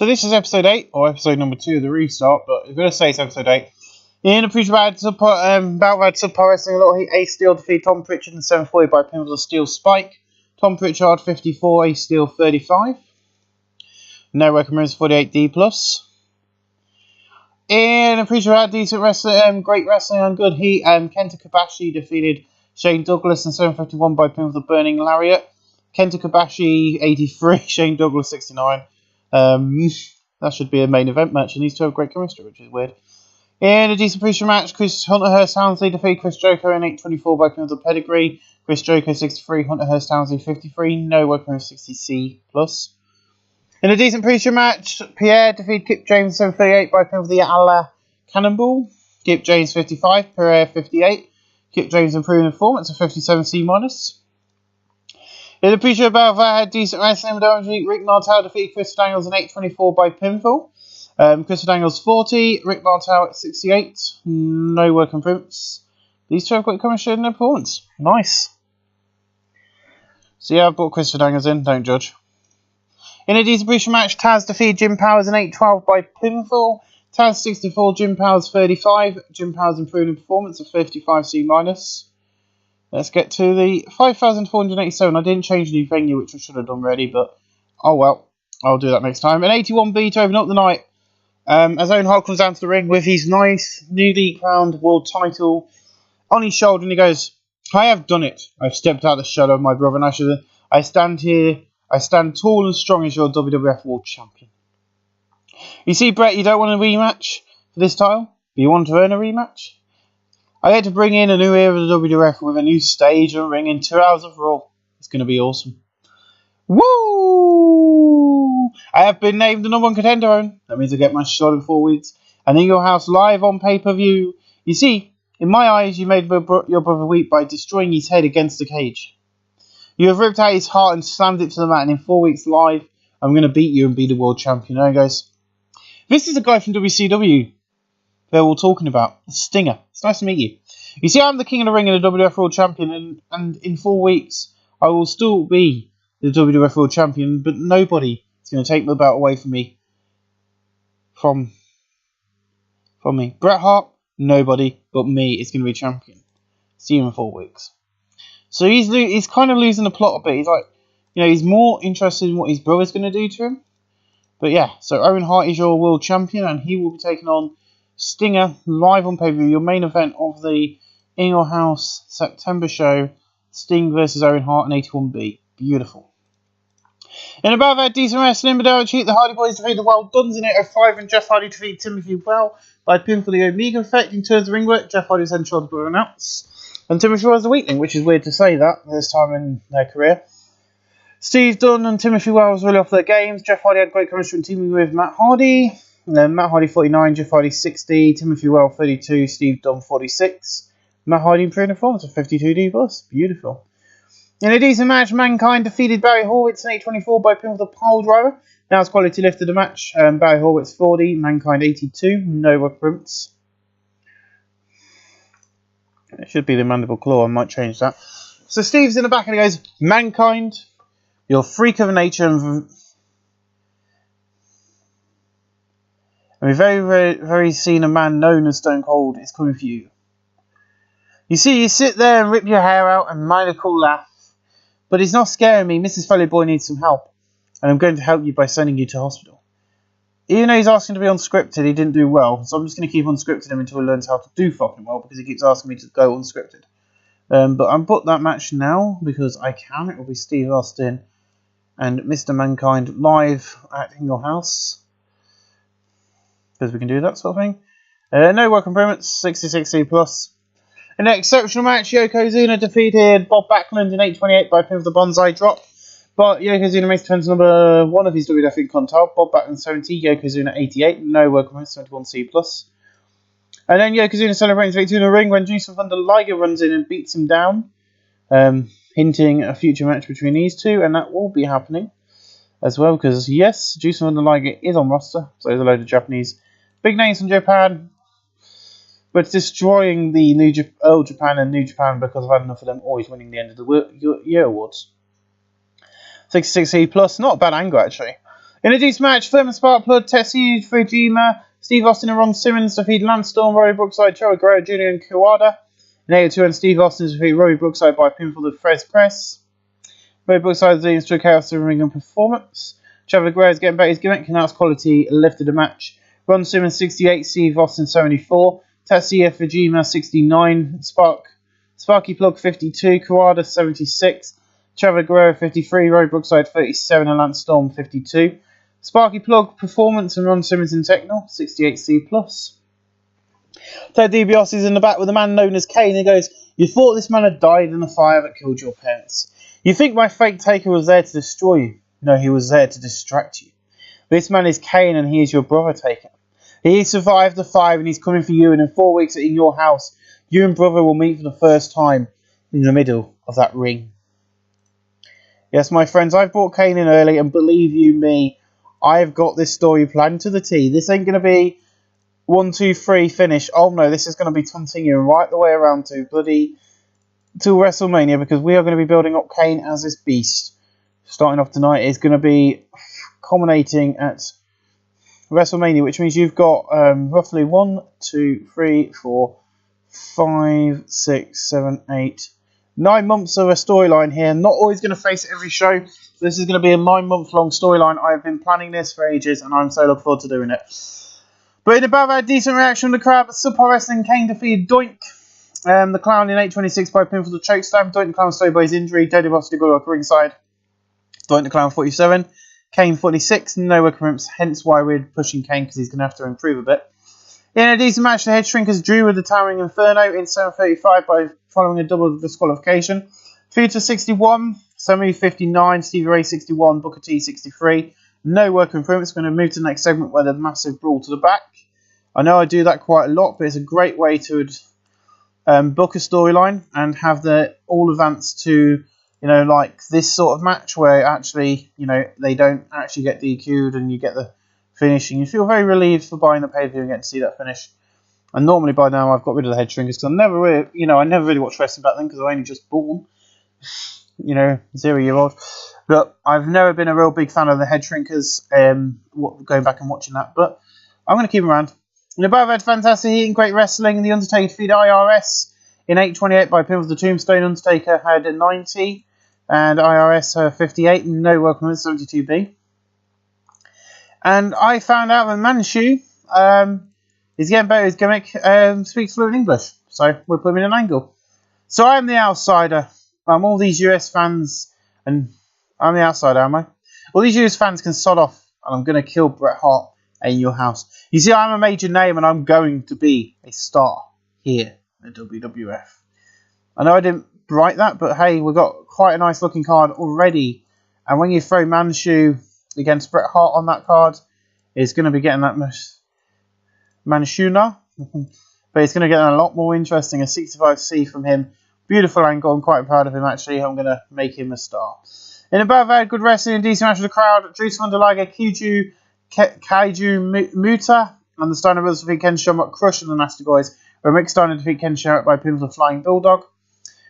So this is episode 8, or episode number 2 of the restart, but I'm going to say it's episode 8. In a previous bout subpar wrestling, a little Ace Steel defeated Tom Pritchard in 740 by pinfall Steel Spike. Tom Pritchard 54, Ace Steel 35. No welcome rooms 48D+. In a previous bout, decent wrestling, great wrestling on good heat, Kenta Kobashi defeated Shane Douglas in 751 by pinfall Burning Lariat. Kenta Kobashi 83, Shane Douglas 69. That should be a main event match, and these two have great chemistry, which is weird. In a decent pre-show match, Hunter Hearst Townsley defeated Chris Jericho in 824 by pinfall Pedigree. Chris Jericho 63, Hunter Hearst Townsley 53, no weapon of 60C+. In a decent pre-show match, Pierre defeated Kip James 738 by pinfall the Allah Cannonball. Kip James 55, Pierre 58. Kip James improving performance of 57C-. In the pre-show bout, that had decent wrestling with Rick Martel defeated Chris Daniels in 824 by pinfall. Chris Daniels 40, Rick Martel at 68. No work improvements. These two have got chemistry in their opponents. Nice. So yeah, I've brought Chris Daniels in, don't judge. In a decent pre-show match, Taz defeated Jim Powers in 812 by pinfall. Taz 64, Jim Powers 35. Jim Powers improving performance of 55C-. Let's get to the 5,487. I didn't change the venue, which I should have done already, but oh well. I'll do that next time. An 81B to open up the night. As Owen Hart comes down to the ring with his nice, newly crowned world title on his shoulder, and he goes, I have done it. I've stepped out of the shadow of my brother, and I stand here. I stand tall and strong as your WWF World Champion. You see, Brett, you don't want a rematch for this title, but you want to earn a rematch? I get to bring in a new era of the WWF with a new stage and ring in 2 hours of Raw. It's going to be awesome. Woo! I have been named the #1 contender, Owen. That means I get my shot in 4 weeks. And in your house live on pay-per-view. You see, in my eyes, you made your brother weep by destroying his head against the cage. You have ripped out his heart and slammed it to the mat, and in 4 weeks live, I'm going to beat you and be the world champion. And he goes, this is the guy from WCW they're all talking about, Stinger. It's nice to meet you. You see, I'm the king of the ring and the WWF World Champion, and in 4 weeks, I will still be the WWF World Champion, but nobody is going to take the belt away from me. From me. Bret Hart, nobody but me is going to be champion. See you in 4 weeks. So he's kind of losing the plot a bit. He's like, he's more interested in what his brother's going to do to him. But yeah, so Owen Hart is your world champion, and he will be taking on Stinger live on pay-per-view, your main event of the In Your House September show, Sting versus Owen Hart in 81B. Beautiful. In about that decent wrestling, but the Hardy Boys defeated the Wild Duns in 805, and Jeff Hardy defeated Timothy Well by pinfall the Omega Effect. In terms of ring work, Jeff Hardy was then shot to an ounce, and Timothy Well was the weakling, which is weird to say that this time in their career. Steve Dunn and Timothy Well was really off their games. Jeff Hardy had great chemistry in teaming with Matt Hardy. Matt Hardy 49, Jeff Hardy 60, Timothy Well 32, Steve Dunn 46. Matt Hardy improving performance of 52D+. Beautiful. In a decent match, Mankind defeated Barry Horowitz in 824 by pinfall the pile driver. Now it's quality lifted the match. Barry Horowitz 40, Mankind 82, no improvements. It should be the mandible claw, I might change that. So Steve's in the back and he goes, Mankind, you're a freak of nature and we've very, very, very seen a man known as Stone Cold is coming for you. You see, you sit there and rip your hair out and mind a cool laugh. But it's not scaring me. Mrs. Foley Boy needs some help. And I'm going to help you by sending you to hospital. Even though he's asking to be unscripted, he didn't do well. So I'm just going to keep unscripted him until he learns how to do fucking well. Because he keeps asking me to go unscripted. But I'm put that match now because I can. It will be Steve Austin and Mr. Mankind live at In Your House. Because we can do that sort of thing. No work improvements, 66C+. In an exceptional match, Yokozuna defeated Bob Backlund in 828 by pinfall the Bonsai Drop. But Yokozuna makes defense number 1 of his WWF Incontinent. Bob Backlund 70, Yokozuna 88, no work improvements, 71C+. And then Yokozuna celebrates victory in the ring when Juice and Thunder Liger runs in and beats him down. Hinting a future match between these two, and that will be happening as well, because yes, Juice and Thunder Liger is on roster, so there's a load of Japanese big names from Japan, but destroying the Old Japan and New Japan because I've had enough of them always winning the end of the year awards. 66C+, not a bad angle actually. In a decent match, Furman Sparkplug, Tetsuya Fujima, Steve Austin and Ron Simmons defeat Lance Storm, Rory Brookside, Trevor Guerrero Jr. and Kawada. In 802 and Steve Austin defeat Rory Brookside by pinfall of Fres Press. Rory Brookside leads to a chaos in ring and performance. Trevor Guerrero is getting back his gimmick and that's quality lifted the match. Ron Simmons 68, Steve Austin 74, Tetsuya Fujima 69, Sparky Plug 52, Kawada 76, Trevor Guerrero 53, Rory Brookside 37 and Lance Storm 52. Sparky Plug performance and Ron Simmons in techno 68C+. Ted DiBiase is in the back with a man known as Kane. He goes, "You thought this man had died in the fire that killed your parents. You think my fake taker was there to destroy you? No, he was there to distract you. This man is Kane and he is your brother taker. He survived the fire and he's coming for you, and in 4 weeks in your house, you and brother will meet for the first time in the middle of that ring." Yes, my friends, I've brought Kane in early, and believe you me, I've got this story planned to the T. This ain't going to be 1, 2, 3 finish. Oh no, this is going to be continuing right the way around to WrestleMania, because we are going to be building up Kane as this beast. Starting off tonight, it's going to be culminating at WrestleMania, which means you've got roughly 1, 2, 3, 4, 5, 6, 7, 8, 9 months of a storyline here. Not always going to face every show. This is going to be a 9-month long storyline. I've been planning this for ages, and I'm so looking forward to doing it. But in above, I had decent reaction from the crowd. But Super Wrestling, Kane defeated Doink, the Clown, in 8:26 by pinfall to chokeslam. Doink the Clown stayed by his injury. Daddy Ross to go up ringside. Doink the Clown 47, Kane 46. No recompense, hence why we're pushing Kane, because he's going to have to improve a bit. In a decent match, the Head Shrinkers drew with the Towering Inferno in 7:35 by following a double disqualification. Future 61, Samu 59, Stevie Ray 61, Booker T 63. No work improvements. Going to move to the next segment where the massive brawl to the back. I know I do that quite a lot, but it's a great way to book a storyline and have the all advance to, like this sort of match where actually, they don't actually get DQ'd and you get the finish, and you feel very relieved for buying the pay-per-view and getting to see that finish. And normally by now I've got rid of the Head Shrinkers, because I never really watched wrestling back then, because I was only just born, 0-year-old. But I've never been a real big fan of the Head Shrinkers, going back and watching that. But I'm going to keep them around. In the above, had fantastic heat and great wrestling. The Undertaker defeated IRS in 8:28 by pinfall to Tombstone. Undertaker had a 90 and IRS 58. No welcome at 72B. And I found out that Manchu is getting better at his gimmick, speaks fluent English. So we'll put him in an angle. So I'm the outsider. All these US fans, and I'm the outsider, am I? All these US fans can sod off, and I'm going to kill Bret Hart in your house. You see, I'm a major name, and I'm going to be a star here at WWF. I know I didn't write that, but hey, we've got quite a nice looking card already. And when you throw Manchu against Bret Hart on that card, it's going to be getting that Manchuna. But it's going to get a lot more interesting. A 65C from him. Beautiful angle. I'm quite proud of him, actually. I'm going to make him a star. In above, I had good wrestling and decent match for the crowd. Drew Sunderliger, Kaiju Muta, and the Steiner Brothers defeat Ken Shamrock, Crush, and the Nasty Boys. Where Rick Steiner defeat Ken Shamrock by pinfall to Flying Bulldog.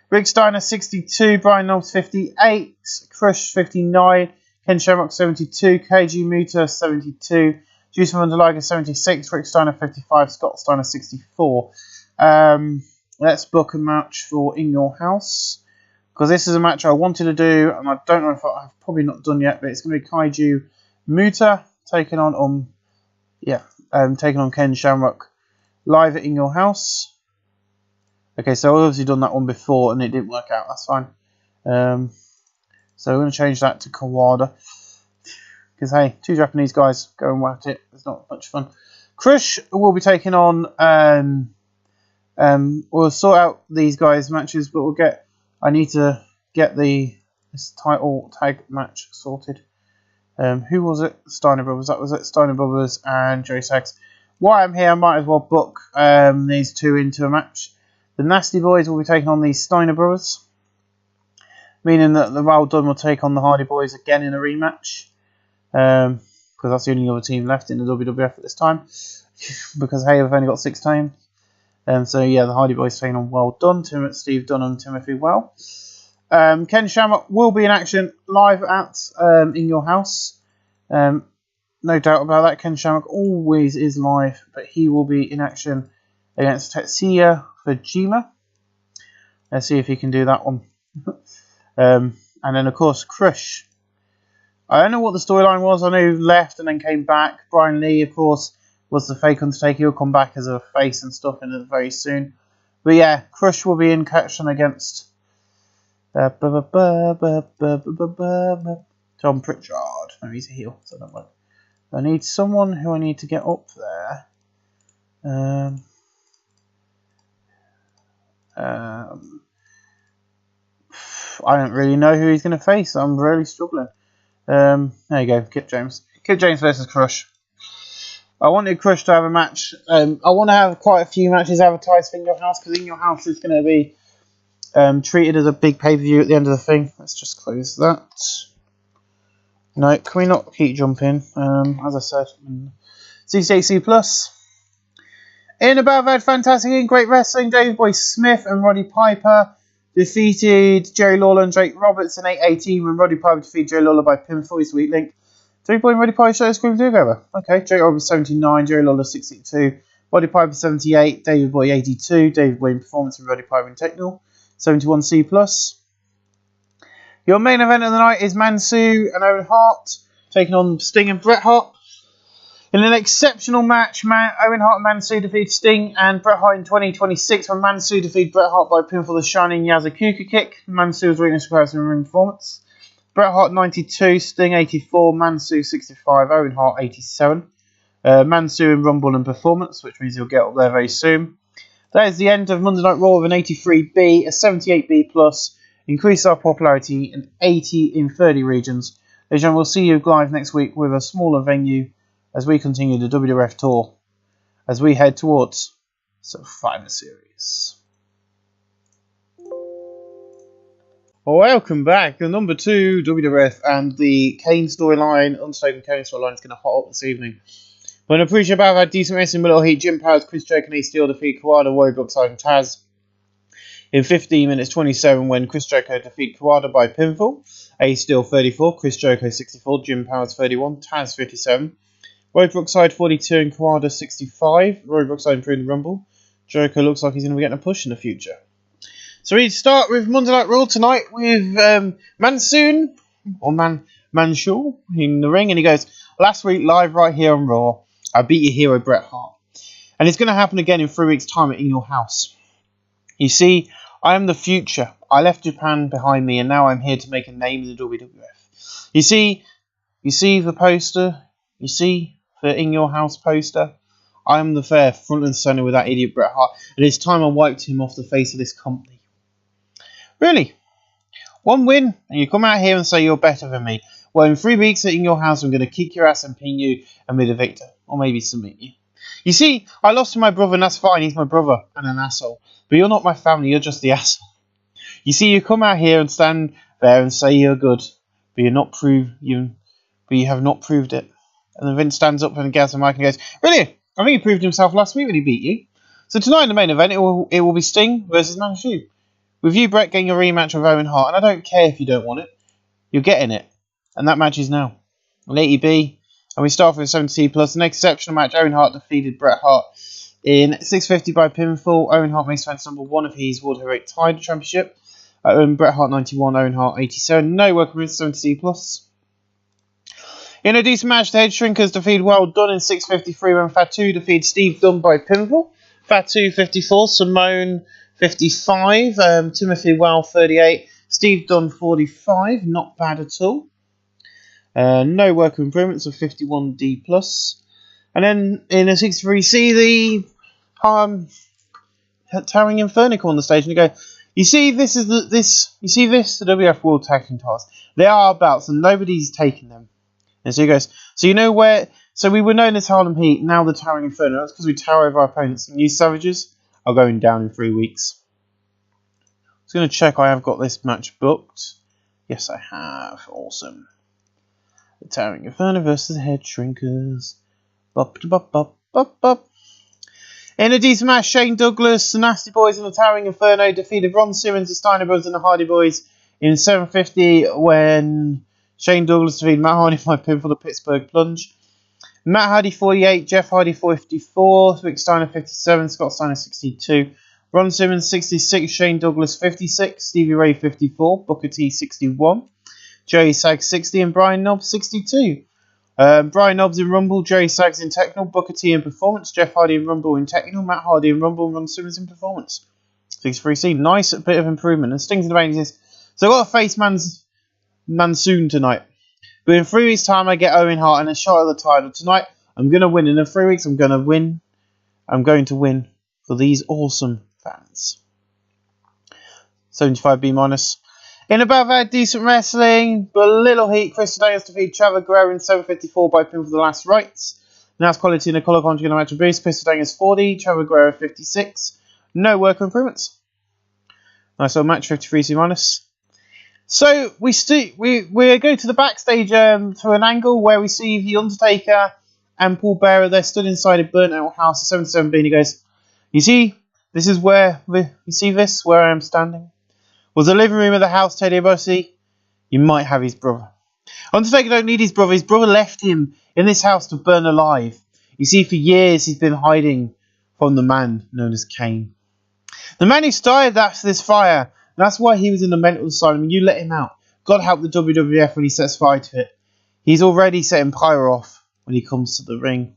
Rick Steiner 62, Brian Knowles 58, Crush 59, Ken Shamrock 72, Kaiju Muta 72, Juice from Underliger 76, Rick Steiner 55, Scott Steiner 64. Let's book a match for In Your House, because this is a match I wanted to do, and I don't know if I've probably not done yet, but it's going to be Kaiju Muta taking on Ken Shamrock live at In Your House. Okay, so I've obviously done that one before and it didn't work out. That's fine. So we're going to change that to Kawada, because hey, 2 Japanese guys go and whack it. It's not much fun. Crush will be taking on. We'll sort out these guys' matches, but I need to get this title tag match sorted. Who was it? Steiner Brothers. That was it. Steiner Brothers and Joey Sachs. While I'm here, I might as well book these 2 into a match. The Nasty Boys will be taking on the Steiner Brothers, meaning that the Well Done will take on the Hardy Boys again in a rematch, because that's the only other team left in the WWF at this time, because hey, we've only got 6 teams. So yeah, the Hardy Boys taking on Well Done, Steve Dunn and Timothy Well. Ken Shamrock will be in action live at In Your House. no doubt about that. Ken Shamrock always is live, but he will be in action against Tetsuya Fujima. Let's see if he can do that one. And then, of course, Crush. I don't know what the storyline was. I know he left and then came back. Brian Lee, of course, was the fake Undertaker. He'll come back as a face and stuff in it very soon. But yeah, Crush will be in action against John Pritchard. No, he's a heel, so don't worry. I need someone who I need to get up there. I don't really know who he's going to face. I'm really struggling. There you go, Kip James. Kip James versus Crush. I wanted Crush to have a match. I want to have quite a few matches advertised for In Your House, because In Your House is going to be treated as a big pay-per-view at the end of the thing. Let's just close that. No, can we not keep jumping? As I said, CCAC Plus. In above had fantastic and great wrestling. Davey Boy Smith and Roddy Piper defeated Jerry Lawler and Jake Roberts in 8-18 when Roddy Piper defeated Jerry Lawler by pinfall. His weak link. Davey Boy and Roddy Piper show screen together. Okay, Jake Roberts 79, Jerry Lawler 62, Roddy Piper 78, David Boy 82, David Boy in performance and Roddy Piper in technical 71C plus. Your main event of the night is Mansoor and Owen Hart taking on Sting and Bret Hart. In an exceptional match, Owen Hart and Mansoor defeated Sting and Bret Hart in 2026 when Mansoor defeated Bret Hart by pinfall the Shining Yazakuka kick. Mansoor's weakness requires in ring performance. Bret Hart 92, Sting 84, Mansoor 65, Owen Hart 87. Mansoor in Rumble and performance, which means he'll get up there very soon. That is the end of Monday Night Raw with an 83B, a 78B plus, increase our popularity in 80 in 30 regions. Ladies and gentlemen, we'll see you live next week with a smaller venue as we continue the WWF tour, as we head towards Survivor Series. Welcome back. The number 2 WWF and the Kane storyline, Unstable Kane storyline, is going to hot up this evening. But I appreciate about had decent wrestling, Little Heat, Jim Powers, Chris Jericho, and Ace Steel defeat Kawada, Warrior Brookside, and Taz in 15 minutes 27 when Chris Jericho defeat Kawada by pinfall. Ace Steel 34, Chris Jericho 64, Jim Powers 31, Taz 57. Roy Brookside 42 and Kawada 65. Roy Brookside improved the Rumble. Jericho looks like he's going to be getting a push in the future. So we start with Monday Night Raw tonight with Mansoor in the ring, and he goes, last week live right here on Raw, I beat your hero Bret Hart. And it's going to happen again in 3 weeks' time In Your House. You see, I am the future. I left Japan behind me and now I'm here to make a name in the WWF. You see the poster? You see the In Your House poster? I am the fair front and centre with that idiot Bret Hart. And it's time I wiped him off the face of this company. Really? One win and you come out here and say you're better than me. Well, in 3 weeks at In Your House, I'm going to kick your ass and pin you and be the victor. Or maybe submit you. You see, I lost to my brother and that's fine. He's my brother and an asshole. But you're not my family. You're just the asshole. You see, you come out here and stand there and say you're good. But you have not proved it. And then Vince stands up and gets the mic and goes, really? I think he proved himself last week when he beat you. So tonight in the main event, it will be Sting versus Mansoor. With you, Brett, getting a rematch with Owen Hart. And I don't care if you don't want it. You're getting it. And that match is now. An 80B. And we start with 70C plus. An exceptional match. Owen Hart defeated Bret Hart in 650 by pinfall. Owen Hart makes defense number 1 of his World Heavyweight Title Championship. Bret Hart 91, Owen Hart 87. No work with 70C plus. In a decent match, the Head Shrinkers defeated Well Done in 653 when Fatu defeated Steve Dunn by pinfall. Fatu 54, Simone 55, Timothy Well 38, Steve Dunn 45, not bad at all. No work improvements of 51D plus. And then in a 63C, the Towering Inferno on the stage, and you go, you see this, the WF World Tag Team titles. They are belts and nobody's taking them. And so he goes, so you know where, so we were known as Harlem Heat, now the Towering Inferno. That's because we tower over our opponents. And you Savages are going down in 3 weeks. I'm just going to check I have got this match booked. Yes, I have. Awesome. The Towering Inferno versus the Head Shrinkers. In a decent match, Shane Douglas, the Nasty Boys and the Towering Inferno defeated Ron Simmons, the Steiner Brothers and the Hardy Boys in 750 when Shane Douglas defeated Matt Hardy by pinfall the Pittsburgh Plunge. Matt Hardy 48, Jeff Hardy 54, Rick Steiner 57, Scott Steiner 62, Ron Simmons 66, Shane Douglas 56, Stevie Ray 54, Booker T 61, Jerry Sag 60, and Brian Nobbs 62. Brian Nobbs in Rumble, Jerry Sags in Technical, Booker T in Performance, Jeff Hardy in Rumble in Technical, Matt Hardy in Rumble, and Ron Simmons in Performance. 63C, nice bit of improvement. And Stings in the Veins is, so I've got to face Monsoon tonight. But in 3 weeks' time, I get Owen Hart and a shot at the title. Tonight, I'm going to win. And in 3 weeks, I'm going to win. I'm going to win for these awesome fans. 75B minus. In above that, decent wrestling, but a little heat. Chris Daniels defeated Trevor Guerrero in 754 by pin for the last rights. Now it's quality in a collar conjugate match of boost. Chris Daniels 40, Trevor Guerrero 56. No work improvements. Nice little match, 53C minus. So we go to the backstage through an angle where we see the Undertaker and Paul Bearer. They're stood inside a burnt out house. 77B, and he goes, "You see, this is where where I am standing. Was the living room of the house Teddy Bussy? You might have his brother. Undertaker don't need his brother. His brother left him in this house to burn alive. You see, for years he's been hiding from the man known as Kane. The man who started this fire. That's why he was in the mental asylum. You let him out. God help the WWF when he sets fire to it. He's already setting Pyro off when he comes to the ring."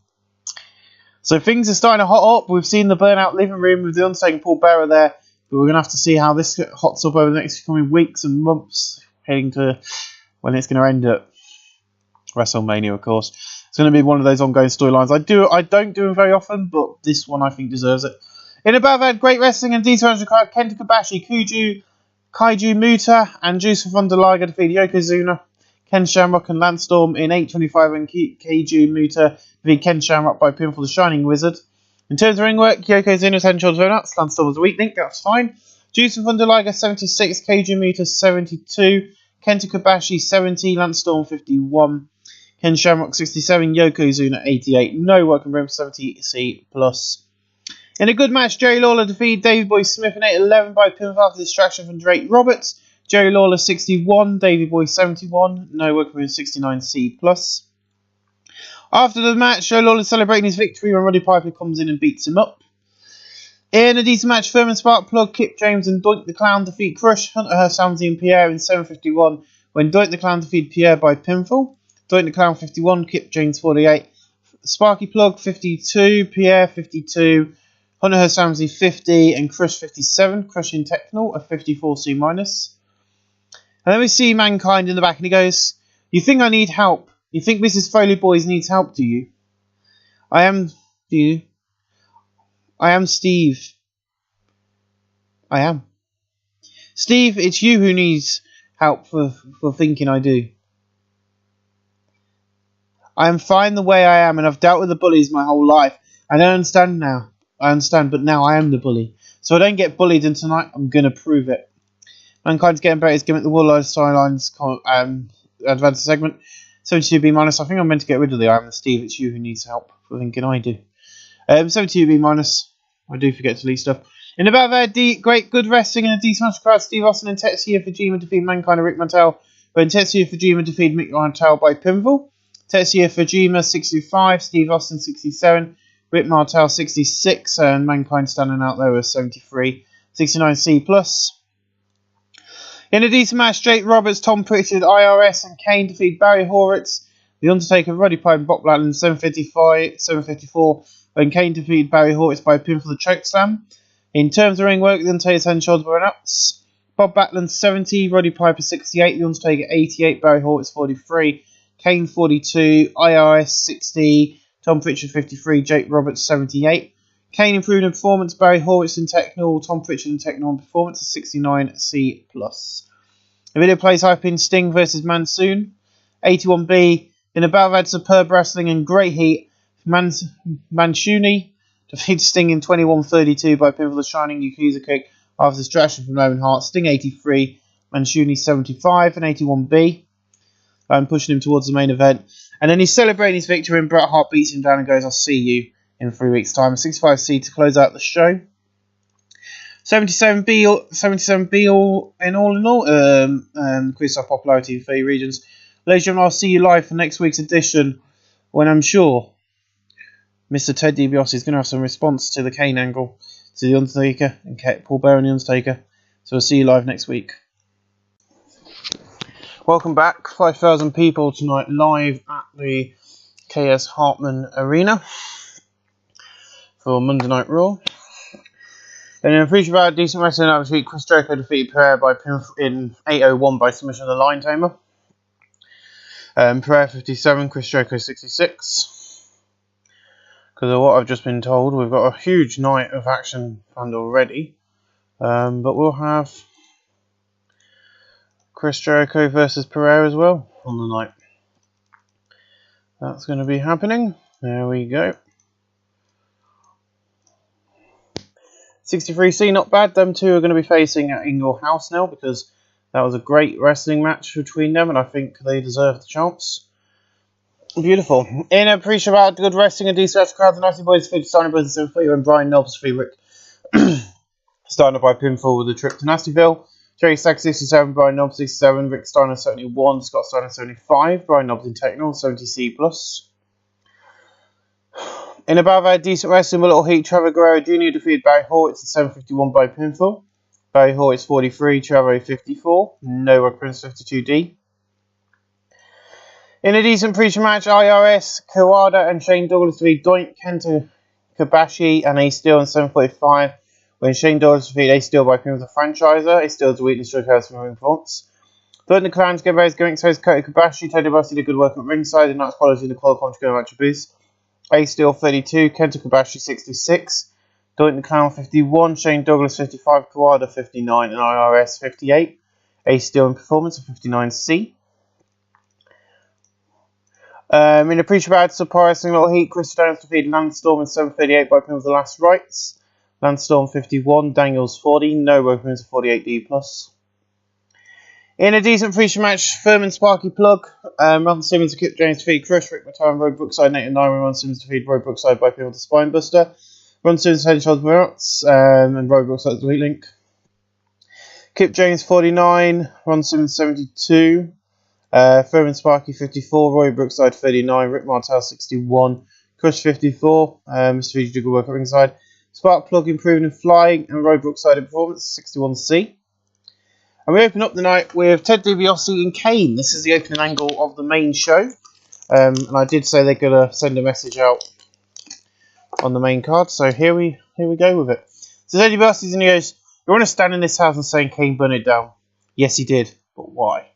So things are starting to hot up. We've seen the burnout living room with the Undertaker and Paul Bearer there. But we're going to have to see how this hots up over the next coming weeks and months, heading to when it's going to end at WrestleMania, of course. It's going to be one of those ongoing storylines. I don't do them very often, but this one I think deserves it. In above that, great wrestling and decent crowd. Kenta Kobashi, Kaiju Muta, and Juice from Thunder Liger defeated Yokozuna, Ken Shamrock, and Lance Storm in 8:25, and Kaiju Muta defeated Ken Shamrock by pinfall the Shining Wizard. In terms of ring work, Yokozuna's head and shoulders went up. Lance Storm was a weak link, that's fine. Juice from Thunder Liger 76, Kaiju Muta 72, Kenta Kobashi 70, Lance Storm 51, Ken Shamrock 67, Yokozuna 88. No work in room 70C+. In a good match, Jerry Lawler defeated Davey Boy Smith in 8:11 by pinfall after distraction from Drake Roberts. Jerry Lawler 61, Davey Boy 71. No work in room 69C+. After the match, Joe Lawler celebrating his victory when Roddy Piper comes in and beats him up. In a decent match, Furman Sparkplug, Kip James and Doink the Clown defeat Crush, Hunter Hearst Helmsley and Pierre in 7:51 when Doink the Clown defeated Pierre by pinfall. Doink the Clown 51, Kip James 48, Sparky Plug 52, Pierre 52, Hunter Hearst Helmsley 50 and Crush 57, Crush in Technical, a 54C minus. And then we see Mankind in the back and he goes, "You think I need help? You think Mrs. Foley Boys needs help, do you?" Do you? I am Steve. I am. Steve, it's you who needs help for thinking I do. I am fine the way I am, and I've dealt with the bullies my whole life. And I understand now. I understand, but now I am the bully. So I don't get bullied, and tonight I'm going to prove it. Mankind's getting better. He's giving the Worldwide Storylines advanced segment. 72B minus. I think I'm meant to get rid of the I am the Steve. It's you who needs help for thinking I do. 72B minus. I do forget to delete stuff. In about there, great good wrestling and a decent match crowd. Steve Austin and Tetsuya Fujima defeat Mankind and Rick Martel. When Tetsuya Fujima defeated Mick Martel by pinfall. Tetsuya Fujima 65, Steve Austin 67, Rick Martel 66, and Mankind standing out there with 73. 69C+. In a decent match, Jake Roberts, Tom Pritchard, IRS, and Kane defeat Barry Horowitz, The Undertaker, Roddy Piper, and Bob Backlund 754, when Kane defeated Barry Horowitz by a pin for the chokeslam. In terms of ring work, The Undertaker's head and shoulders were ups. Bob Backlund 70, Roddy Piper 68, The Undertaker 88, Barry Horowitz 43, Kane 42, IRS 60, Tom Pritchard 53, Jake Roberts 78. Kane improved in performance, Barry Horowitz in technical, Tom Pritchard in technical and performance is 69C+. The video plays hype in Sting versus Monsoon. 81B. In a battle had superb wrestling and great heat, Manshuni defeated Sting in 21:32 by pinfall the Shining Yakuza kick after distraction from Owen Hart. Sting 83, Manshuni 75, and 81B. I'm pushing him towards the main event. And then he's celebrating his victory and Bret Hart beats him down and goes, "I'll see you in 3 weeks' time." 65C to close out the show. 77B all in all. Increase our popularity in 30 regions. Ladies and gentlemen, I'll see you live for next week's edition when I'm sure Mr. Ted DiBiase is going to have some response to the Kane angle, to the Undertaker, and Paul Bearer and the Undertaker. So we'll see you live next week. Welcome back. 5,000 people tonight live at the KS Hartman Arena for Monday Night Raw. And in a feature about decent wrestling this week, Chris Jericho defeated Pereira by in 8:01 by submission of the Lion Tamer. Pereira 57, Chris Jericho 66. Because of what I've just been told, we've got a huge night of action planned already. But we'll have Chris Jericho versus Pereira as well on the night. That's going to be happening. There we go. 63C, not bad. Them two are going to be facing in your house now because that was a great wrestling match between them and I think they deserve the chance. Beautiful. In a pre-show about good wrestling and decent crowd, the Nasty Boys defeated Steiner Brothers and and Brian Knobs defeated Rick Steiner by pinfall with a trip to Nastyville. Jerry Stack 67, Brian Knobs 67, Rick Steiner 71, Scott Steiner 75, Brian Knobs in technical 70C+. In about decent wrestling with a little heat, Trevor Guerrero Jr. defeated Barry Horwitz at 751 by pinfall. Barry Horwitz 43, Trevor 54, Noah Prince 52D. In a decent pre-show match, IRS, Kawada and Shane Douglas defeated Doink, Kenta Kobashi and Ace Steel in 745. When Shane Douglas defeated Ace Steel by pinfall with a franchiser, Ace Steel's weakness struck out from moving forwards. Third in the Clans, Gabriel's going to Kota Kobashi, Teddy Rossi did good work at ringside and that's quality in the qualifying to go match boost. Ace Steel 32, Kenta Kobashi 66, Doink the Clown 51, Shane Douglas 55, Kawada 59 and IRS 58. Ace Steel in performance of 59C. In a pre-show surprising little heat, Chris Downs defeated Landstorm in 738 by pinfall with the last rights. Landstorm 51, Daniels 40, no weapons 48D+. In a decent pre-show match, Furman Sparky Plug, Ron Simmons and Kip James defeated Chris, Rick McTarr and Roy Brookside, Nate and 9, Ron Simmons defeated Roy Brookside by pinfall with the Spine Buster. Ron Simmons head and shoulders Marats, and Roy Brookside the Weak Link. Kip James 49, Ron Simmons 72. Furman Sparky 54, Roy Brookside 39, Rick Martel 61, Crush 54, Mr. Fiji did good work at ringside, Spark Plug improving in flying, and Roy Brookside in performance 61C. And we open up the night with Ted DiBiase and Kane. This is the opening angle of the main show, and I did say they're gonna send a message out on the main card, so here we go with it. So Ted DiBiase's and he goes, "You want to stand in this house and saying Kane burn it down?" Yes, he did, but why?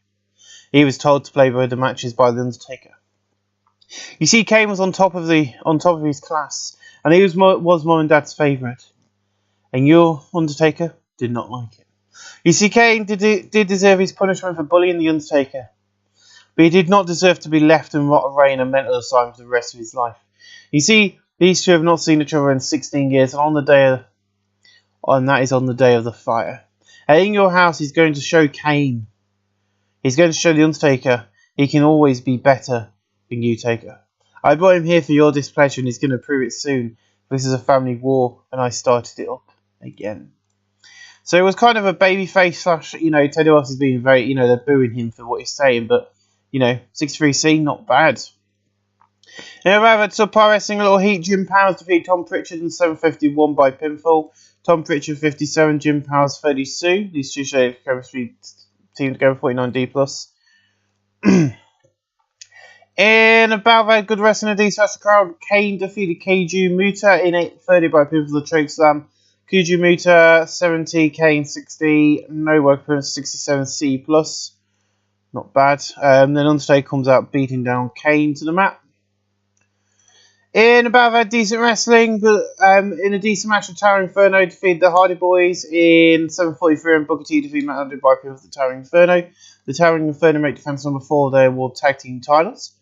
He was told to play the matches by the Undertaker. You see, Kane was on top of his class, and he was Mum and Dad's favourite. And your Undertaker did not like it. You see, Kane did deserve his punishment for bullying the Undertaker, but he did not deserve to be left and rot away in a mental asylum for the rest of his life. You see, these two have not seen each other in 16 years, and that is on the day of the fire. And in your house, he's going to show Kane. He's going to show the Undertaker he can always be better than you, Taker. I brought him here for your displeasure and he's going to prove it soon. This is a family war and I started it up again. So it was kind of a babyface slash, Teddy Ross is being very, they're booing him for what he's saying, but, 63C, not bad. Now, we've had subpar wrestling, a little heat. Jim Powers defeated Tom Pritchard in 751 by pinfall. Tom Pritchard 57, Jim Powers 32. These two showed chemistry team together 49D+. In about that good wrestling of these crowd, Kane defeated Keiju Muta in 830 by pinfall for the choke slam. Keiju Muta 70, Kane 60, no weapons 67C+. Not bad. Then Undertaker comes out beating down Kane to the mat. In about that decent wrestling, but in a decent match, Towering Inferno defeated the Hardy Boys in 7:43, and Booker T defeated Matt Hardy by pinfall with the Towering Inferno. The Towering Inferno make defense number 4 of their World Tag Team titles.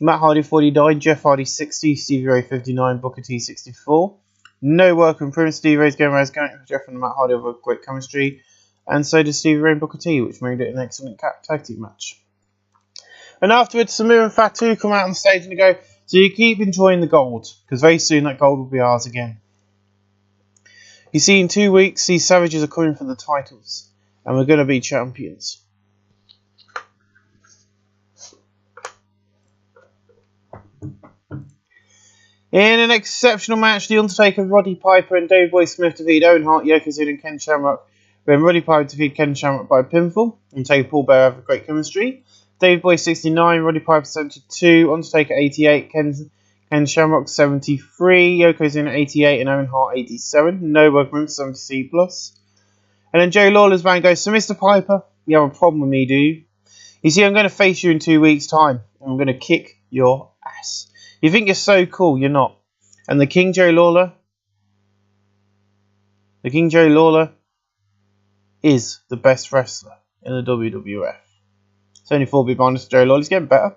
Matt Hardy 49, Jeff Hardy 60, Stevie Ray 59, Booker T 64. No work improvement. Stevie Ray's going around Jeff and Matt Hardy have a great chemistry, and so does Stevie Ray and Booker T, which made it an excellent tag team match. And afterwards, Samu and Fatu come out on stage and they go, "So you keep enjoying the gold, because very soon that gold will be ours again." You see, in 2 weeks, these savages are coming for the titles, and we're going to be champions. In an exceptional match, The Undertaker, Roddy Piper and Davey Boy Smith defeat Owen Hart, Yokozuna and Ken Shamrock. When Roddy Piper defeated Ken Shamrock by pinfall. Undertaker and Paul Bearer have a great chemistry. Davey Boy 69, Roddy Piper 72, Undertaker 88, Ken Shamrock 73, Yokozuna 88 and Owen Hart 87. No workman 70C+. And then Jerry Lawler's man goes, so Mr. Piper, you have a problem with me, do you? You see, I'm going to face you in 2 weeks' time. And I'm going to kick your ass. You think you're so cool, you're not. And the King Jerry Lawler is the best wrestler in the WWF. It's only 4 big minus Jerry Lawler. He's getting better.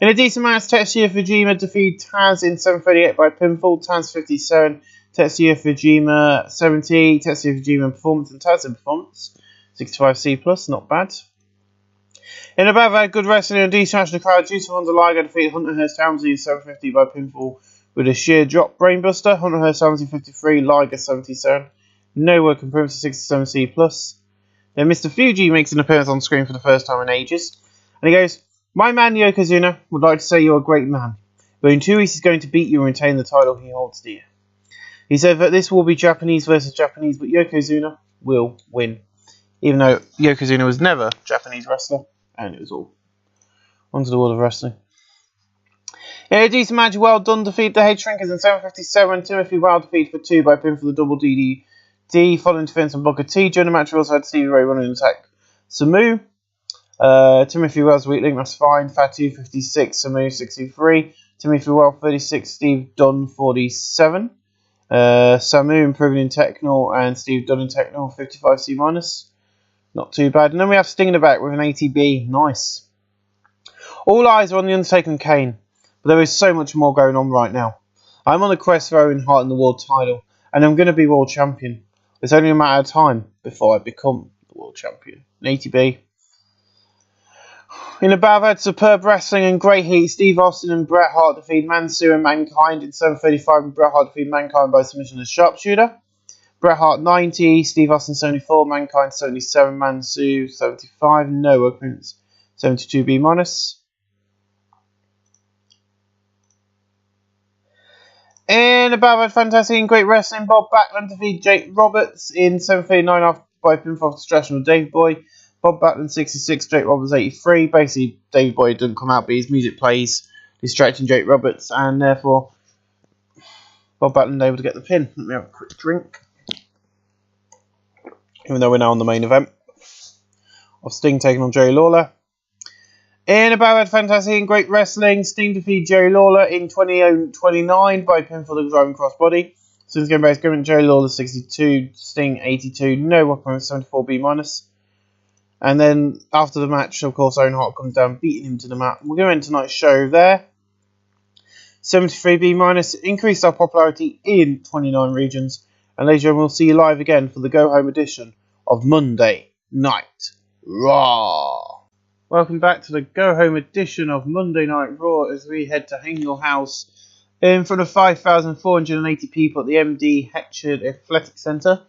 In a decent match, Tetsuya Fujima defeated Taz in 7:38 by pinfall. Taz 57, Tetsuya Fujima 70, Tetsuya Fujima in performance and Taz in performance. 65C+, not bad. In a bad good wrestling and a decent match in the crowd, Juice Honda Liger defeated Hunter Hearst Helmsley in 7:50 by pinfall with a sheer drop brainbuster. Hunter Hearst Helmsley 53, Liger 77. No work improvement to 67C+. Then Mr. Fuji makes an appearance on screen for the first time in ages. And he goes, my man Yokozuna would like to say you're a great man, but in 2 weeks he's going to beat you and retain the title he holds dear. He said that this will be Japanese versus Japanese, but Yokozuna will win. Even though Yokozuna was never a Japanese wrestler, and it was all onto the world of wrestling. In a decent match, Well Done defeated the Head Shrinkers in 7:57. Timothy Wild defeated for 2 by pin for the double DDT, following defense on Booker T. During the match, we also had Stevie Ray running an attack Samu. Timothy Wells weak link, that's fine. Fatu 56, Samu 63. Timothy Wells 36, Steve Dunn 47. Samu improving in technical and Steve Dunn in technical 55C minus. Not too bad. And then we have Sting in the back with an ATB. Nice. All eyes are on The Undertaker and Kane, but there is so much more going on right now. I'm on the quest for Owen Hart and the world title, and I'm going to be world champion. It's only a matter of time before I become the world champion. An ATB. In the battle, had superb wrestling and great heat. Steve Austin and Bret Hart defeated Mansoor and Mankind in 7:35, and Bret Hart defeated Mankind by submission as sharpshooter. Bret Hart 90, Steve Austin 74, Mankind 77, Mansoor 75, no opponents 72B minus. In the battle, had fantastic and great wrestling. Bob Backlund defeated Jake Roberts in 7:39 after by pinfall distraction with Dave Boy. Bob Backlund 66, Jake Roberts 83. Basically, Dave Boy didn't come out, but his music plays, distracting Jake Roberts, and therefore Bob Backlund able to get the pin. Let me have a quick drink. Even though we're now on the main event of Sting taking on Jerry Lawler. In a bad fantasy and great wrestling, Sting defeated Jerry Lawler in 20:29 by pinfall the driving crossbody. Sting's going back to Jerry Lawler 62, Sting 82, no weapon 74B minus. And then after the match, of course, Owen Hart comes down, beating him to the mat. We're going to end tonight's show there. 73B minus, increased our popularity in 29 regions. And later on, we'll see you live again for the Go Home edition of Monday Night Raw. Welcome back to the Go Home edition of Monday Night Raw as we head to Hang Your House in front of 5,480 people at the MD Hatchard Athletic Centre.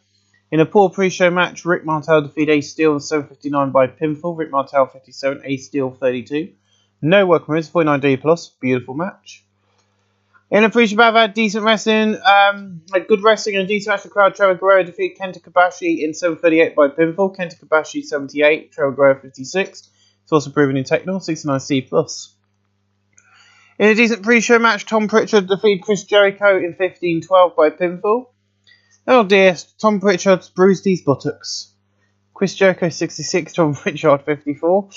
In a poor pre-show match, Rick Martel defeated Ace Steel in 7:59 by pinfall. Rick Martel 57, Ace Steel 32. No work moves, 49D+. Beautiful match. In a pre-show match, had decent wrestling, had good wrestling and a decent match for the crowd. Trevor Guerrero defeated Kenta Kobashi in 7:38 by pinfall. Kenta Kobashi 78, Trevor Guerrero 56. It's also proven in technical, 69C+. In a decent pre-show match, Tom Pritchard defeated Chris Jericho in 15:12 by pinfall. Oh dear, Tom Pritchard's bruised his buttocks. Chris Jericho 66, Tom Pritchard 54.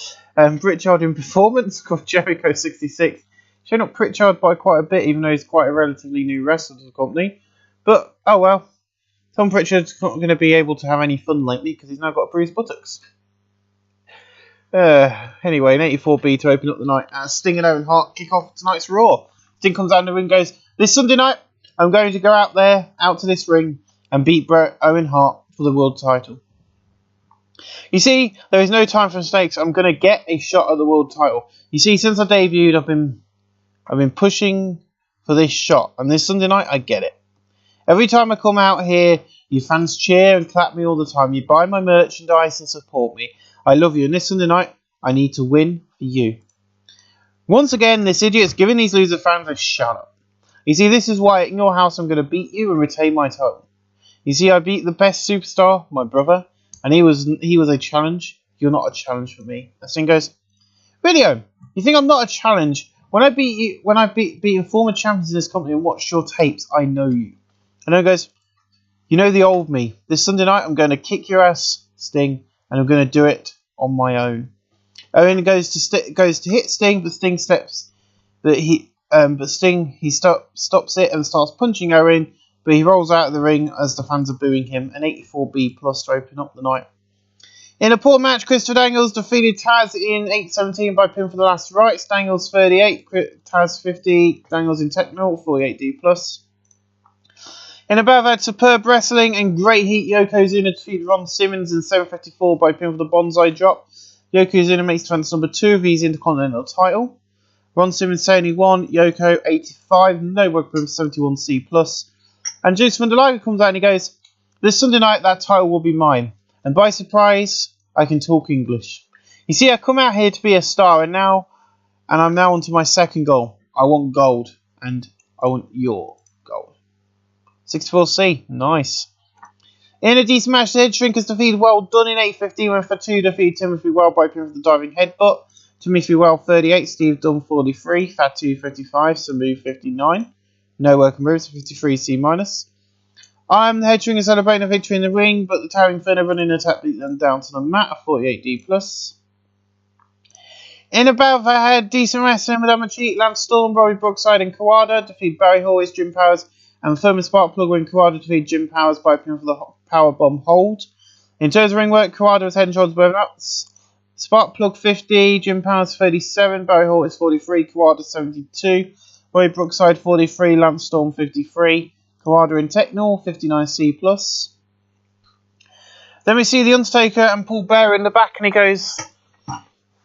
Pritchard in performance, Chris Jericho 66. Showing up Pritchard by quite a bit, even though he's quite a relatively new wrestler to the company. But, oh well. Tom Pritchard's not going to be able to have any fun lately because he's now got bruised buttocks. Anyway, an 84B to open up the night as Sting and Owen Hart kick off tonight's Raw. Sting comes down the ring and goes, this Sunday night, I'm going to go out to this ring and beat Owen Hart for the world title. You see, there is no time for mistakes. I'm going to get a shot at the world title. You see, since I debuted, I've been pushing for this shot. And this Sunday night, I get it. Every time I come out here, you fans cheer and clap me all the time. You buy my merchandise and support me. I love you. And this Sunday night, I need to win for you. Once again, this idiot's giving these loser fans a shut up. You see, this is why in your house I'm going to beat you and retain my title. You see, I beat the best superstar, my brother, and he was a challenge. You're not a challenge for me. And Sting goes, video, you think I'm not a challenge? When I beat you, when I've beaten former champions in this company and watched your tapes, I know you. And then goes, you know the old me. This Sunday night, I'm going to kick your ass, Sting, and I'm going to do it on my own. Owen goes to hit Sting, but Sting stops it and starts punching Owen, but he rolls out of the ring as the fans are booing him. An 84B+ to open up the night. In a poor match, Christopher Daniels defeated Taz in 8:17 by pin for the last rights. Daniels 38, Taz 50, Daniels in technical 48D+. In a battle of superb wrestling and great heat, Yokozuna defeated Ron Simmons in 7:54 by pin for the Bonsai Drop. Yokozuna makes defense number 2 of his Intercontinental title. Ron Simmons 71, Yoko 85, no work for him 71C+. And Juice van der Liger comes out and he goes, this Sunday night that title will be mine. And by surprise, I can talk English. You see, I come out here to be a star and I'm now onto my second goal. I want gold and I want your gold. 64C, nice. In a decent match, the Head Shrinkers defeated Well Done in 8:15 when Fatu defeated Timothy Well by pin for the diving headbutt. Timothy Well 38, Steve Dunn 43, Fatu 55, Samu 59. No working moves, 53C-. The Head Shrinkers celebrating a victory in the ring, but the Tower Inferno running attack beat them down to the mat, a 48D+. In a bout that had decent wrestling with Emma Cheat, Lance Storm, Robbie Brookside and Kawada defeat Barry Horowitz, Jim Powers and Thurman Sparkplug when Kawada defeated Jim Powers by pin for the powerbomb hold. In terms of ring work, Kawada was head and shoulders above nuts. Sparkplug 50, Jim Powers 37, Barry Horowitz 43, Kawada 72, Robbie Brookside 43, Lance Storm 53, Kawada in Technol 59C+. Then we see The Undertaker and Paul Bearer in the back and he goes,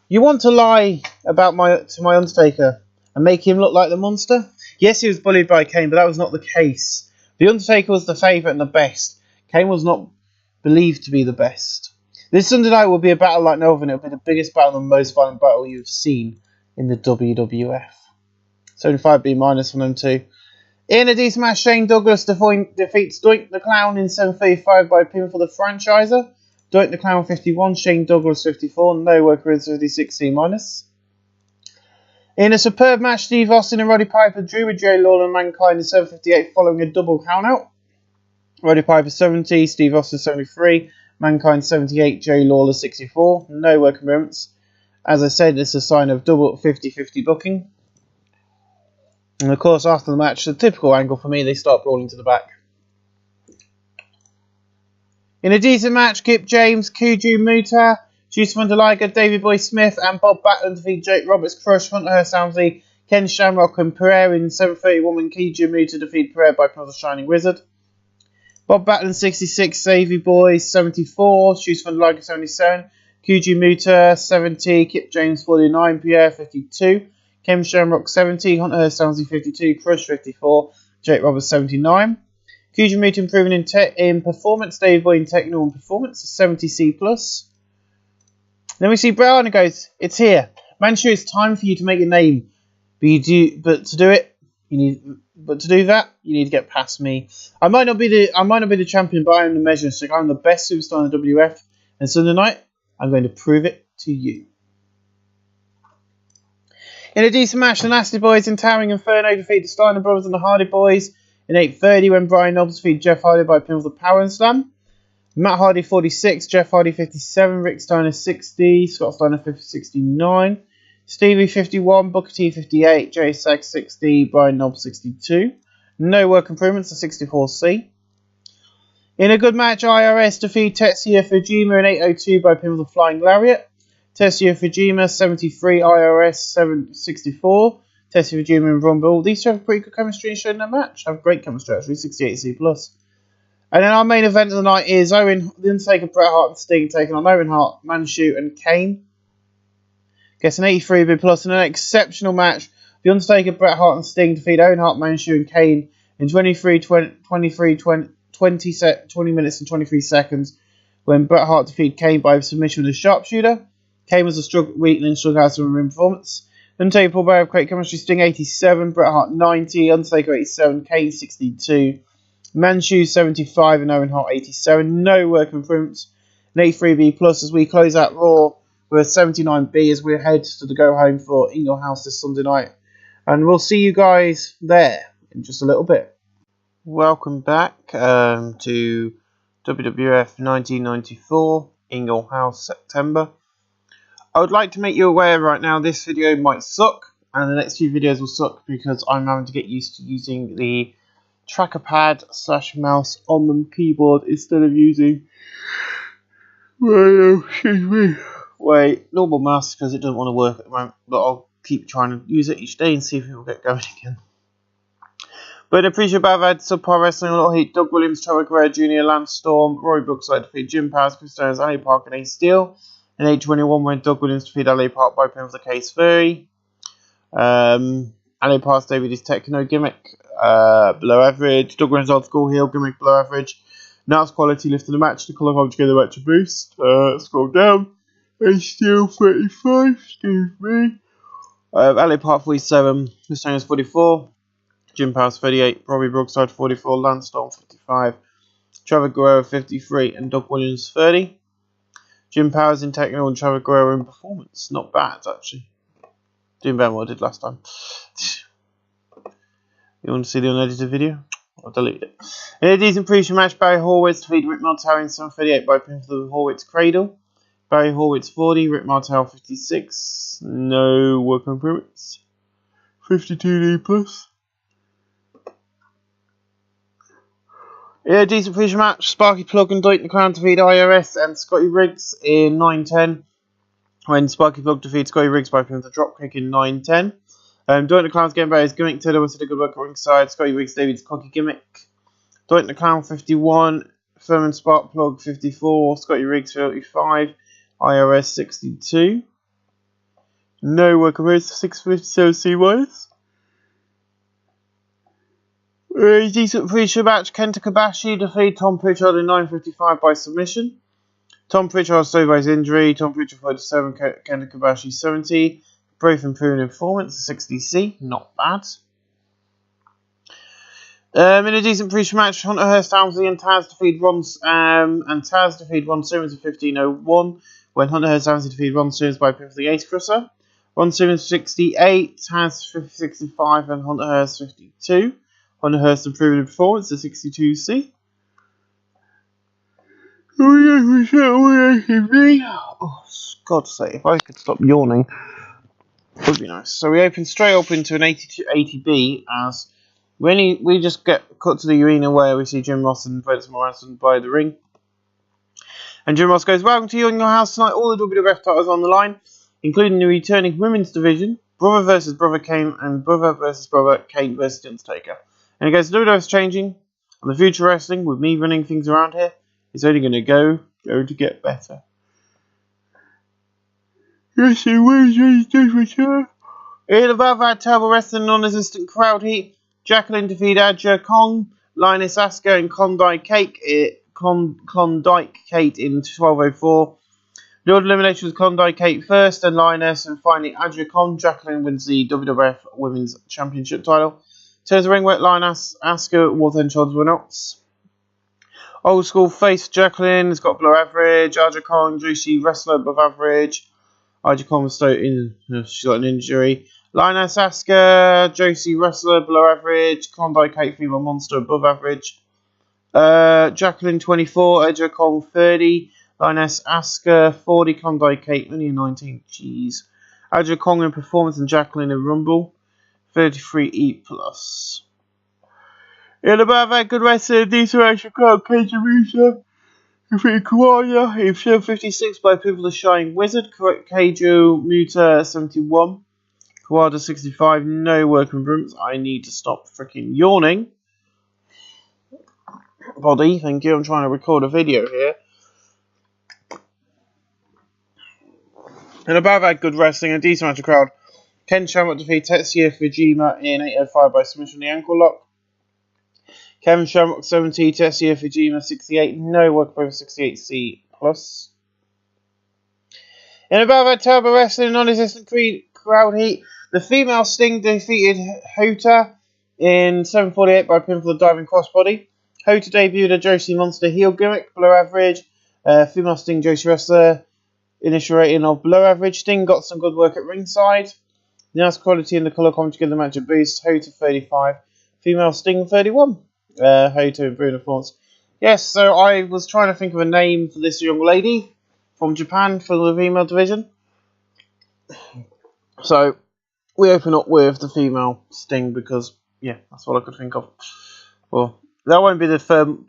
you want to lie about to my Undertaker and make him look like the monster? Yes, he was bullied by Kane, but that was not the case. The Undertaker was the favourite and the best. Kane was not believed to be the best. This Sunday night will be a battle like no other, and it will be the biggest battle and most violent battle you've seen in the WWF. 75B- from them too. In a decent match, Shane Douglas defeats Doink the Clown in 7:35 by pin for the franchiser. Doink the Clown 51, Shane Douglas 54, no worker in 56C-. In a superb match, Steve Austin and Roddy Piper drew with Jerry Lawler and Mankind in 7:58 following a double countout. Roddy Piper 70, Steve Austin 73, Mankind 78, Jerry Lawler 64. No work moments. As I said, it's a sign of double 50-50 booking. And of course, after the match, the typical angle for me, they start brawling to the back. In a decent match, Kip James, Kuju Muta, Juice van der Liger, David Boy Smith and Bob Backlund defeat Jake Roberts, Crush, Hunter Hearst Helmsley, Ken Shamrock and Pereira in 7:31 when Kuju Muta defeat Pereira by pin of the Shining Wizard. Bob Backlund 66, Savvy Boy 74, Juice van der Liger 77, Kuju Muta 70, Kip James 49, Pierre 52, Ken Shamrock 70, Hunter Hearst Helmsley 52, Crush 54, Jake Roberts 79. Kuju Muta improving in performance, David Boy in technical and performance, 70C+. Then we see Bret Hart and goes, it's here. Manchu, it's time for you to make your name. But to do that, you need to get past me. I might not be the champion, but I am the measuring stick. I'm the best superstar in the WF. And Sunday night, I'm going to prove it to you. In a decent match, the Nasty Boys in Towering Inferno defeat the Steiner Brothers and the Hardy Boys in 8:30 when Brian Knobs defeated Jeff Hardy by pin of the Power Slam. Matt Hardy 46, Jeff Hardy 57, Rick Steiner 60, Scott Steiner 69, Stevie 51, Booker T 58, Jay Sag 60, Brian Knobs 62. No work improvements to 64C. In a good match, IRS defeat Tetsuya Fujima in 8:02 by pin of the Flying Lariat. Tetsuya Fujima 73, IRS 64. Tetsuya Fujima and Rumble. These two have pretty good chemistry and showing their match. Have great chemistry actually, 68C+. And then our main event of the night is The Undertaker, Bret Hart and Sting taking on Owen Hart, Manchu and Kane. Gets an 83B+ in an exceptional match. The Undertaker, Bret Hart and Sting defeat Owen Hart, Manchu and Kane in 20 minutes and 23 seconds when Bret Hart defeated Kane by submission with a sharpshooter. Kane was a weakling, struggled out of a ring performance. Untable Bear of Great Chemistry, Sting 87, Bret Hart 90, Undertaker 87, Kane 62, Manchu 75, and Owen Hart 87. No work improvements. An 83B plus as we close out Raw with a 79B as we head to the go home for In Your House this Sunday night. And we'll see you guys there in just a little bit. Welcome back to WWF 1994 In Your House September. I would like to make you aware right now this video might suck, and the next few videos will suck because I'm having to get used to using the tracker pad / mouse on the keyboard instead of using normal mouse because it doesn't want to work at the moment, but I'll keep trying to use it each day and see if it will get going again. But I appreciate I've had Subpar Wrestling, a lot of heat. Doug Williams, Trevor Guerrero Jr., Lance Storm, Roy Brookside defeated Jim Powers, Chris Stones, Ali Park, and Ace Steel. In 821, when Doug Williams defeated Ali Park by pin for the Case Fury. Ali Park stayed with his Techno gimmick, below average. Doug Williams old school heel gimmick, below average. Now's quality lifted the match. The colour home together match a boost. Scroll down. Ace Steel 35, excuse me. Ali Park 47, Chris Stones 44. Jim Powers 38, Robbie Brookside 44, Lance Storm 55, Trevor Guerrero 53, and Doug Williams 30. Jim Powers in technical and Trevor Guerrero in performance. Not bad, actually. Doing better than what I did last time. You want to see the unedited video? I'll delete it. In a decent pre-show match, Barry Horowitz defeated Rick Martel in 7:38 by pin for the Horowitz Cradle. Barry Horowitz 40, Rick Martel 56. No work improvements. 52D plus. Yeah, decent pre-show match. Sparky Plug and Doink the Clown defeat IRS and Scotty Riggs in 9-10. When Sparky Plug defeats Scotty Riggs by pin with a dropkick in 9-10. Doink the Clown's getting better. His gimmick Taylor was a good work at ringside. Scotty Riggs David's cocky gimmick. Doink the Clown 51. Furman Spark Plug 54. Scotty Riggs 35. IRS 62. No work away 657 C-wise. A decent pre-show match. Kenta Kobashi defeated Tom Pritchard in 9:55 by submission. Tom Pritchard stayed by his injury. Tom Pritchard 47, Kenta Kobashi 70. Brave improving in performance, 60C, not bad. In a decent pre-show match, Hunter Hearst Helmsley and Taz defeated Ron Simmons in 15:01 when Hunter Hearst Helmsley defeated Ron Simmons by pin for the Ace Crusher. Ron Simmons 68, Taz 65, and Hunter Hearst 52. Hunter Hearst improving in performance to 62C. Oh, God's sake, if I could stop yawning, it would be nice. So we open straight up into an 80B as we just get cut to the arena where we see Jim Ross and Vince Morrison by the ring. And Jim Ross goes, "Welcome to you in your house tonight. All the WWF titles on the line, including the returning women's division, Brother versus Brother Kane, and Brother versus Brother Kane versus Undertaker." And he goes, "WWF's changing, and the future of wrestling, with me running things around here, is only going to get better." Yes, it was. In above our terrible wrestling non-existent crowd heat, Jacqueline defeated Adja Kong, Linus Asuka, and Klondike Kate in 12:04. The order elimination was Klondike Kate first, and Linus, and finally Adja Kong. Jacqueline wins the WWF Women's Championship title. Turns the ring wet, Linus Asuka, Water and Shoulders were knots. Old school face Jacqueline has got below average. Adja Kong, juicy wrestler above average. Adja Kong was she's got an injury. Linus Asuka, Josie wrestler below average. Klondike Kate, female monster above average. Jacqueline 24, Adja Kong 30. Linus Asuka 40, Klondike Kate only 19. Jeez. Adja Kong in performance and Jacqueline in Rumble 33E plus. In about that good wrestling, decent action crowd, Keiji Musa defeated Kawaya in 56 by people the Shining Wizard. Keiju Muta 71. Kawada 65. No work improvements. I need to stop freaking yawning. Body, thank you. I'm trying to record a video here. And above that good wrestling, a decent amount of crowd. Ken Shamrock defeated Tetsuya Fujima in 8:05 by submission on the ankle lock. Kevin Shamrock 70, Tetsuya Fujima 68, no work over 68C plus. In above that terrible wrestling, non-existent crowd heat, The female Sting defeated Hota in 7:48 by pinfall the diving crossbody. Hota debuted a Josie Monster heel gimmick, below average. Female Sting Josie Wrestler, initial rating of below average. Sting got some good work at ringside. The nice quality in the colour commentary give the match a boost. Hota 35, female Sting 31. Hota improved performance. Yes, so I was trying to think of a name for this young lady from Japan for the female division. So we open up with the female Sting because, yeah, that's what I could think of. Well, that won't be the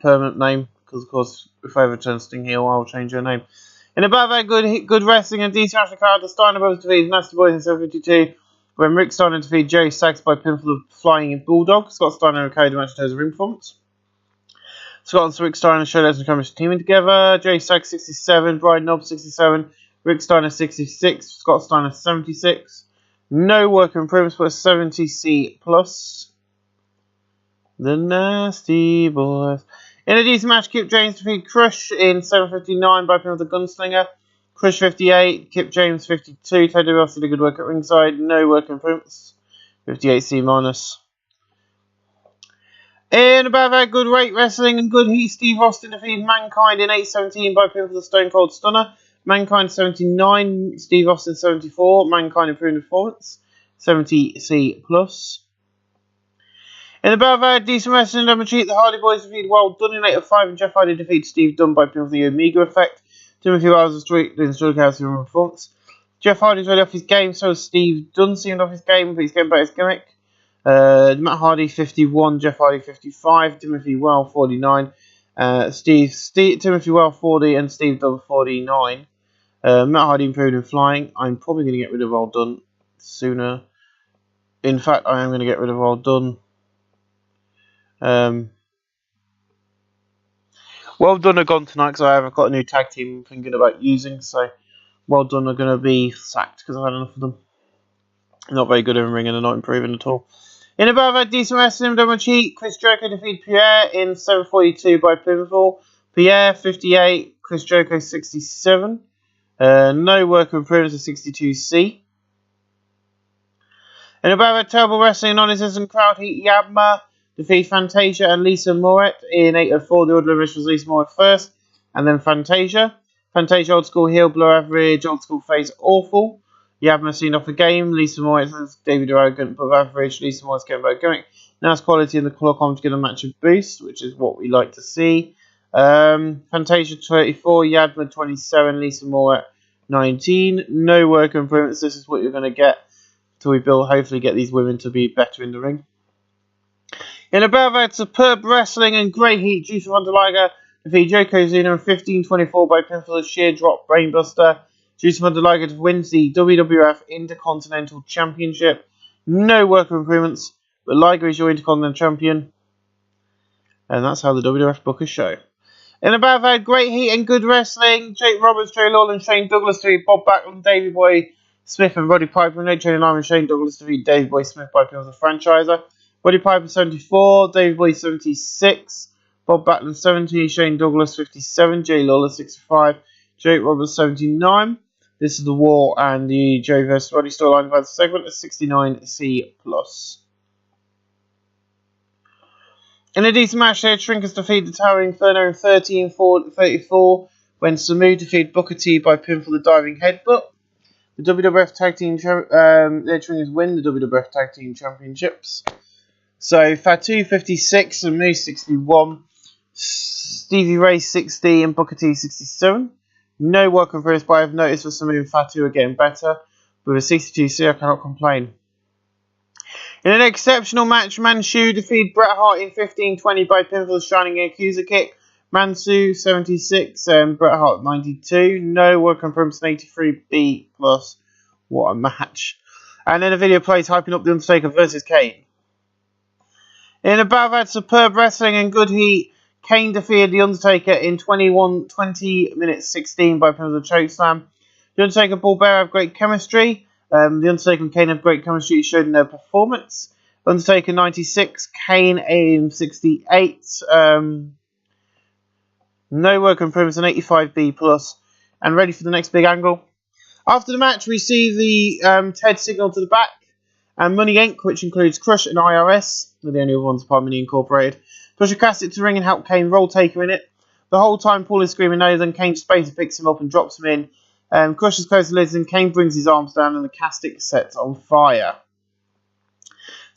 permanent name because, of course, if I ever turn Sting heel, I'll change her name. In about that good wrestling and decent match, the crowd, the Steiner Brothers defeated Nasty Boys in 7:52 when Rick Steiner defeated Jerry Sachs by pinfall of Flying Bulldog. Scott Steiner and Cody match as a ring performance. Scott and Rick Steiner showed us and Cummings teaming together. Jerry Sachs 67, Brian Knobbs 67, Rick Steiner 66, Scott Steiner 76. No work improvements, but a 70C plus. The Nasty Boys. In a decent match, Kip James defeated Crush in 7:59 by pinfall of the Gunslinger. Crush 58, Kip James 52. Ted DiBiase did a good work at ringside. No work improvements. 58C minus. In about that good rate wrestling and good heat, Steve Austin defeated Mankind in 8:17 by pinfall the Stone Cold Stunner. Mankind 79, Steve Austin 74. Mankind improved performance. 70C plus. In about that decent wrestling double cheat, the Hardy Boys defeated Well Done in 8:05 and Jeff Hardy defeated Steve Dunn by pinfall the Omega Effect. Timothy Wells was doing Struggle House in performance. Jeff Hardy's ready off his game, so Steve Dunn seemed off his game, but he's getting back his gimmick. Matt Hardy 51, Jeff Hardy 55, Timothy Well 49, Timothy Well 40, and Steve Dunn 49. Matt Hardy improved in flying. I'm probably going to get rid of Well Done sooner. In fact, I am going to get rid of Well Done. Well Done are gone tonight because I haven't got a new tag team I'm thinking about using. So Well Done are going to be sacked because I've had enough of them. Not very good in ring and they're not improving at all. In about that decent wrestling double cheat, Chris Jericho defeated Pierre in 7:42 by pinfall. Pierre 58, Chris Jericho 67. No work improvements of 62C. In about that terrible wrestling non-existent crowd heat, Yabma defeated Fantasia and Lisa Moret in 8:04. The order of was Lisa Moret first, and then Fantasia. Fantasia old school heel, below average, old school face awful. Yabma seen off the game. Lisa Moret says David Arrogant, above average. Lisa Moret's getting back going. Nice quality in the clock on to get a match of boost, which is what we like to see. Fantasia 34, Yadma 27, Lisa Moret 19. No work improvements. This is what you're going to get till we build, hopefully get these women to be better in the ring. In above that, superb wrestling and great heat, Juice of Underliger defeated Yokozuna in 15:24 by pinfall of sheer drop brainbuster. Juice of Underliger wins the WWF Intercontinental Championship. No work improvements, but Liger is your Intercontinental Champion. And that's how the WWF bookers show. In above that, great heat and good wrestling, Jake Roberts, Jerry Lawler, and Shane Douglas defeat Bob Backlund, Davey Boy Smith, and Roddy Piper. And Training Arm and Shane Douglas defeat Davey Boy Smith by pinfall the franchiser. Roddy Piper 74, Davey Boy 76, Bob Backlund 70, Shane Douglas 57, Jerry Lawler 65, Jake Roberts 79. This is the War and the Joe vs. Roddy storyline by the segment at 69C+. In a decent match there, Shrinkers defeated the Towering Inferno in 13:34 when Samu defeated Booker T by pinfall the diving headbutt. The WWF Tag Team Shrinkers win the WWF Tag Team Championships. So Fatu 56, Samu 61, Stevie Ray 60, and Booker T 67. No work on first, but I've noticed that Samu and Fatu are getting better. With a 62C, I cannot complain. In an exceptional match, Mansu defeated Bret Hart in 15:20 by pinfall the Shining Yakuza kick. Mansu 76 and Bret Hart 92. No work on first, 83B+. What a match. And then a video plays hyping up The Undertaker versus Kane. In above that, superb wrestling and good heat, Kane defeated The Undertaker in 20 minutes 16 by pinfall the chokeslam. The Undertaker and Paul Bearer have great chemistry. The Undertaker and Kane have great chemistry showed in their performance. Undertaker 96, Kane in 68. No work improvements, an 85B+. And ready for the next big angle. After the match, we see the Ted signal to the back. And Money Inc., which includes Crush and IRS. They're the only other ones apart from Money Incorporated. Pushes Cassidy to the ring and help Kane roll Taker in it. The whole time Paul is screaming no, then Kane space picks him up and drops him in. Crushes closes the lids and Kane brings his arms down and the casket sets on fire.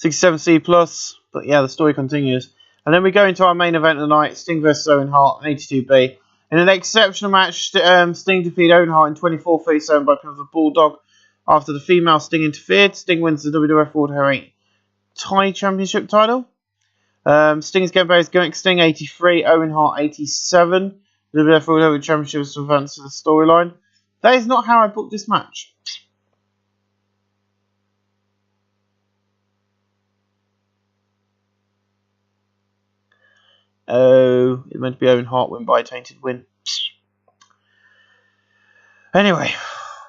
67C+, but yeah, the story continues. And then we go into our main event of the night, Sting vs Owen Hart, 82B. In an exceptional match, Sting defeated Owen Hart in 24:37 by kind of a bulldog. After the female Sting interfered, Sting wins the WWF World Heavyweight Championship title. Sting's game is going Sting 83, Owen Hart 87. The WWF World Heavyweight Championship is advanced to the storyline. That is not how I booked this match. Oh, it meant to be Owen Hart win by a tainted win. Anyway,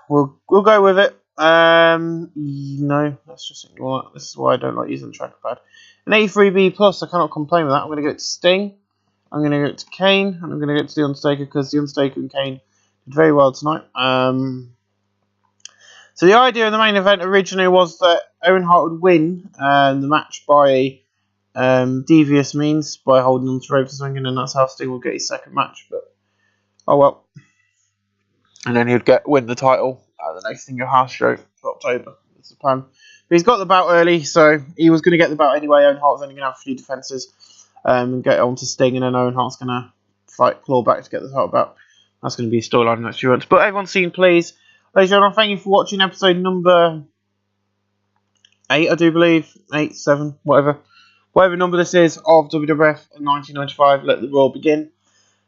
we'll go with it. No, let's just ignore that. This is why I don't like using the trackpad. An 83B+, I cannot complain with that. I'm going to go to Sting. I'm going to go to Kane. And I'm going to go to The Undertaker because The Undertaker and Kane did very well tonight. So the idea of the main event originally was that Owen Hart would win the match by devious means, by holding on to ropes and swinging, and that's how Sting will get his second match. But oh well. And then he'd win the title at the next Single House show for October. That's the plan. But he's got the belt early, so he was going to get the belt anyway. Owen Hart's only going to have a few defences and get on to Sting, and then Owen Hart's going to fight claw back to get the title belt. That's going to be a storyline in the next few months. But everyone's seen, please. Ladies and gentlemen, thank you for watching episode number 8, I do believe. 8, 7, whatever. Whatever number this is of WWF 1995. Let the Raw begin.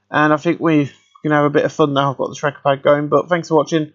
And I think we're going to have a bit of fun now. I've got the tracker pad going. But thanks for watching.